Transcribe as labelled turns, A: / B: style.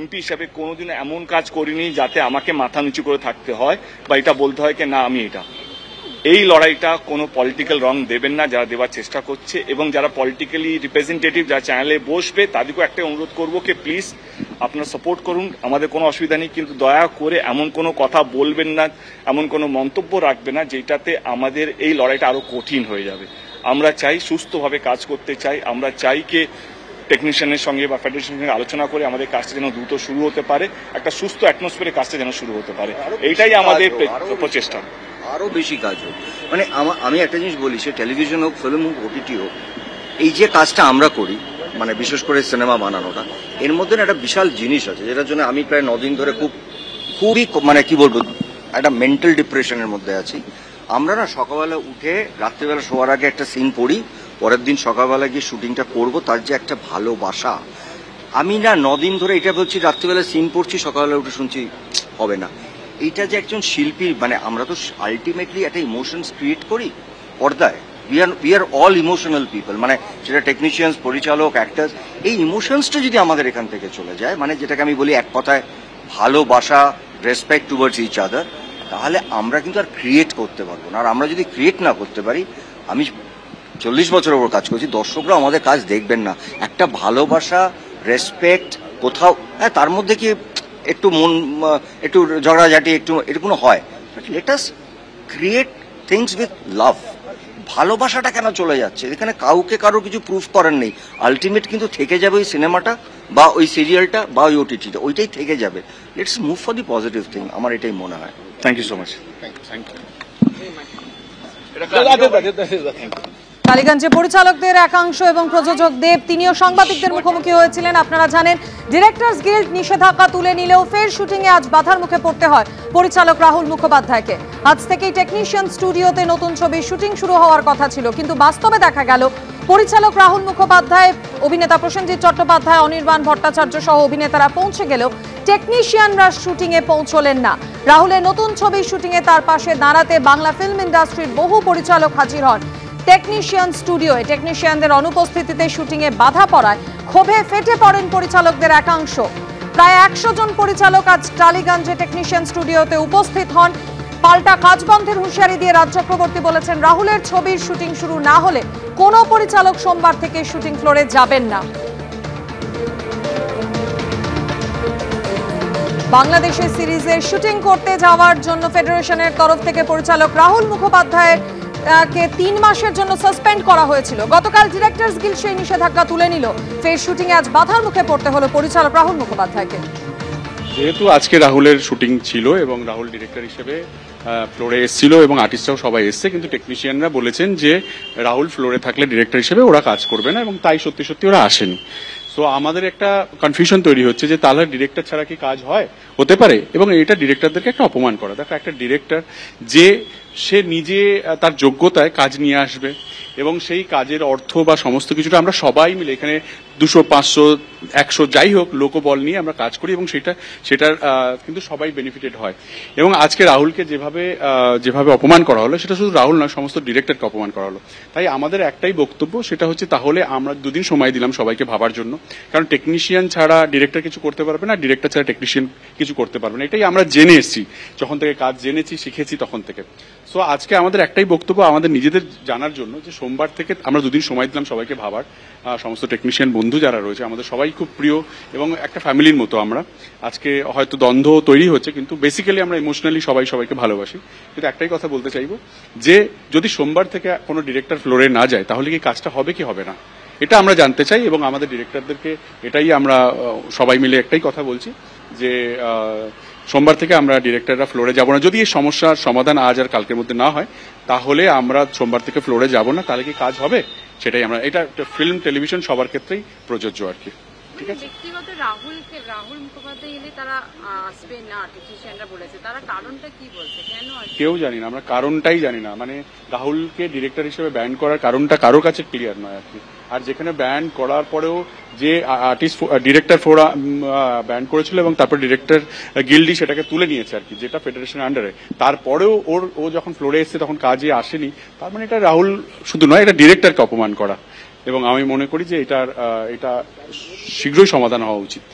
A: MP হিসাবে কোনোদিনও এমন কাজ করিনি যাতে আমাকে মাথা নিচু করে থাকতে হয় বা এটা বলতে হয় কি না আমি এটা। এই লড়াইটা কোনো পলিটিক্যাল রং দেবেন না যারা দেওয়ার চেষ্টা করছে, এবং যারা পলিটিক্যালি রিপ্রেজেন্টেটিভ যারা চ্যানেলে বসবে তাদেরকেও একটা অনুরোধ করবো কি প্লিজ আপনারা সাপোর্ট করুন, আমাদের কোনো অসুবিধা নেই, কিন্তু দয়া করে এমন কোনো কথা বলবেন না, এমন কোনো মন্তব্য রাখবে না যেটাতে আমাদের এই লড়াইটা আরো কঠিন হয়ে যাবে। আমরা চাই সুস্থভাবে কাজ করতে চাই, আমরা চাই কি টেকনিশিয়ানের সঙ্গে বা ফেডারেশনের সঙ্গে আলোচনা করে আমাদের কাজটা যেন দ্রুত শুরু হতে পারে, একটা সুস্থ অ্যাটমসফিয়ারে কাজটা যেন শুরু হতে পারে, এইটাই আমাদের প্রচেষ্টা।
B: আরো বেশি কাজ হোক, মানে আমি একটা জিনিস বলি, সে টেলিভিশন হোক, ফিল্ম হোক, ওটিটি হোক, এই যে কাজটা আমরা করি, মানে বিশেষ করে সিনেমা বানানোটা, এর মধ্যে একটা বিশাল জিনিস আছে যেটার জন্য আমি প্রায় 9 দিন ধরে খুবই মানে কি বলবো একটা মেন্টাল ডিপ্রেশনের মধ্যে আছি। আমরা না সকালবেলা উঠে রাত্রিবেলা শোয়ার আগে একটা সিন পড়ি, পরের দিন সকালবেলা গিয়ে শুটিংটা করব, তার যে একটা ভালোবাসা। আমি না 9 দিন ধরে এটা বলছি, রাত্রিবেলা সিন পড়ছি, সকালবেলা উঠে শুনছি হবে না। এইটা যে একজন শিল্পী, মানে আমরা তো আলটিমেটলি একটা ইমোশনস ক্রিয়েট করি পর্দায়, we are all emotional people, মানে সেটা টেকনিশিয়ানস, পরিচালক, অ্যাক্টার্স, এই ইমোশনসটা যদি আমাদের এখান থেকে চলে যায়, মানে যেটাকে আমি বলি এক কথায় ভালোবাসা, রেসপেক্ট টুয়ার্ডস ইচ আদার, তাহলে আমরা কিন্তু আর ক্রিয়েট করতে পারবো না। আর আমরা যদি ক্রিয়েট না করতে পারি, আমি 40 বছরের ওপর কাজ করছি, দর্শকরা আমাদের কাজ দেখবেন না। একটা ভালোবাসা, রেসপেক্ট কোথাও, হ্যাঁ তার মধ্যে কি একটু একটু ঝগড়াঝাটি একটু এরকম হয়, let us create things with love. ভালোবাসাটা কেন চলে যাচ্ছে? এখানে কাউকে কারো কিছু প্রুফ করার নেই, আলটিমেট কিন্তু থেকে যাবে ওই সিনেমাটা বা ওই সিরিয়ালটা বা ওই ওটিটিটা, ওইটাই থেকে যাবে। Let's move for the positive thing, আমার এটাই মনে হয়।
A: Thank you so much.
C: টালিগঞ্জে পরিচালকদের একাংশ এবং প্রযোজক দেব তিনিও সাংবাদিকদের মুখোমুখি হয়েছিলেন। আপনারা জানেন ডিরেক্টরস গিল্ড নিষেধাজ্ঞা তুলে নিলেও ফের শুটিং এ আজ বাধার মুখে পড়তে হয় পরিচালক রাহুল মুখোপাধ্যায়কে। আজ থেকেই টেকনিশিয়ান স্টুডিওতে নতুন ছবির শুটিং শুরু হওয়ার কথা ছিল, কিন্তু বাস্তবে দেখা গেল পরিচালক রাহুল মুখোপাধ্যায়, অভিনেতা প্রসেনজিৎ চট্টোপাধ্যায়, অনির্বাণ ভট্টাচার্য সহ অভিনেতারা পৌঁছে গেলেও টেকনিশিয়ানরা শুটিং এ পৌঁছলেন না। রাহুলের নতুন ছবির শুটিং এ তার পাশে দাঁড়াতে বাংলা ফিল্ম ইন্ডাস্ট্রির বহু পরিচালক হাজির হন টেকনিশিয়ান স্টুডিওয়ে। টেকনিশিয়ানদের অনুপস্থিতিতে শুটিং এ বাধা পড়ায় ক্ষোভে ফেটে পড়েন পরিচালকদের একাংশ। প্রায় 100 জন পরিচালক আজ টালিগঞ্জে টেকনিশিয়ান স্টুডিওতে উপস্থিত হন। পাল্টা কাজ বন্ধের হুঁশিয়ারি দিয়ে রাজ চক্রবর্তী বলেছেন, রাহুলের ছবির শুটিং শুরু না হলে কোনো পরিচালক সোমবার থেকে শুটিং ফ্লোরে যাবেন না। বাংলাদেশে সিরিজের শুটিং করতে যাওয়ার জন্য ফেডারেশনের তরফ থেকে পরিচালক রাহুল মুখোপাধ্যায়ের কে 3 মাসের জন্য সাসপেন্ড করা হয়েছিল। গতকাল ডিরেক্টরস গিল্ড সেই নিষেধাজ্ঞা তুলে নিল। ফের শুটিং এ আজ বাধার মুখে পড়তে হলো পরিচালক রাহুল মুখোপাধ্যায়কে।
D: যেহেতু আজকে রাহুলের শুটিং ছিল এবং রাহুল ডিরেক্টর হিসেবে ফ্লোরে এসেছিল এবং আর্টিস্টরাও সবাই এসছে, কিন্তু টেকনিশিয়ানরা বলেছেন যে রাহুল ফ্লোরে থাকলে ডিরেক্টর হিসেবে ওরা কাজ করবে না, এবং তাই সত্যি সত্যি ওরা আসেনি। সো আমাদের একটা কনফিউশন তৈরি হচ্ছে যে তাহলে ডিরেক্টর ছাড়া কি কাজ হয়, হতে পারে, এবং এটা ডিরেক্টরদেরকে একটা অপমান করা। দেখো, একটা ডিরেক্টর যে সে নিজে তার যোগ্যতায় কাজ নিয়ে আসবে এবং সেই কাজের অর্থ বা সমস্ত কিছুটা আমরা সবাই মিলে এখানে 200, 500, 100 যাই হোক লোকবল নিয়ে আমরা কাজ করি, এবং সেটার কিন্তু সবাই বেনিফিটেড হয়। এবং আজকে রাহুলকে যেভাবে অপমান করা হলো, সেটা শুধু রাহুল নয়, সমস্ত ডিরেক্টরকে অপমান করা হলো। তাই আমাদের একটাই বক্তব্য, সেটা হচ্ছে তাহলে আমরা 2 দিন সময় দিলাম সবাইকে ভাবার জন্য, কারণ টেকনিশিয়ান ছাড়া ডিরেক্টর কিছু করতে পারবে না, ডিরেক্টর ছাড়া টেকনিশিয়ান কিছু করতে পারবে না। এটাই আমরা জেনে এসেছি, যখন থেকে কাজ জেনেছি, শিখেছি তখন থেকে। সো আজকে আমাদের একটাই বক্তব্য, আমাদের নিজেদের জানার জন্য, যে সোমবার থেকে আমরা 2 দিন সময় দিলাম সবাইকে ভাবার। সমস্ত টেকনিশিয়ান বন্ধু যারা রয়েছে আমাদের সবাই খুব প্রিয় এবং একটা ফ্যামিলির মতো। আমরা আজকে হয়তো দ্বন্দ্ব তৈরি হচ্ছে, কিন্তু বেসিক্যালি আমরা ইমোশনালি সবাইকে ভালোবাসি। কিন্তু একটাই কথা বলতে চাইবো, যে যদি সোমবার থেকে কোনো ডিরেক্টর ফ্লোরে না যায় তাহলে কি কাজটা হবে কি হবে না, এটা আমরা জানতে চাই। এবং আমাদের ডিরেক্টরদেরকে এটাই আমরা সবাই মিলে একটাই কথা বলছি, যে সোমবার থেকে আমরা ডিরেক্টররা ফ্লোরে যাব না। যদি এই সমস্যার সমাধান আজ আর কালকের মধ্যে না হয়, তাহলে আমরা সোমবার থেকে ফ্লোরে যাব না। তাহলে কি কাজ হবে, সেটাই আমরা, এটা ফিল্ম টেলিভিশন সবার ক্ষেত্রেই প্রযোজ্য আর কি। ঠিক আছে,
E: ব্যক্তিগত রাহুল মুখোপাধ্যায় এলে তারা আসবে না, টেকনিশিয়ানরা বলেছে, তারা কারণটা কি বলছে, কেন?
D: কেউ জানি না, আমরা কারণটাই জানি না। মানে রাহুলকে ডিরেক্টর হিসেবে ব্যান করার কারণটা কারোর কাছে ক্লিয়ার নয় আর কি। আর যেখানে ব্যান করার পরেও যে ডিরেক্টর ফোরা ব্যান করেছিল এবং তারপর ডিরেক্টর গিল্ডি সেটাকে তুলে নিয়েছে আর কি, যেটা ফেডারেশনের আন্ডারে, তারপরেও ও যখন ফ্লোরে এসছে তখন কাজে আসেনি। তার মানে এটা রাহুল শুধু নয়, এটা ডিরেক্টরকে অপমান করা, এবং আমি মনে করি যে এটা শীঘ্রই সমাধান হওয়া উচিত।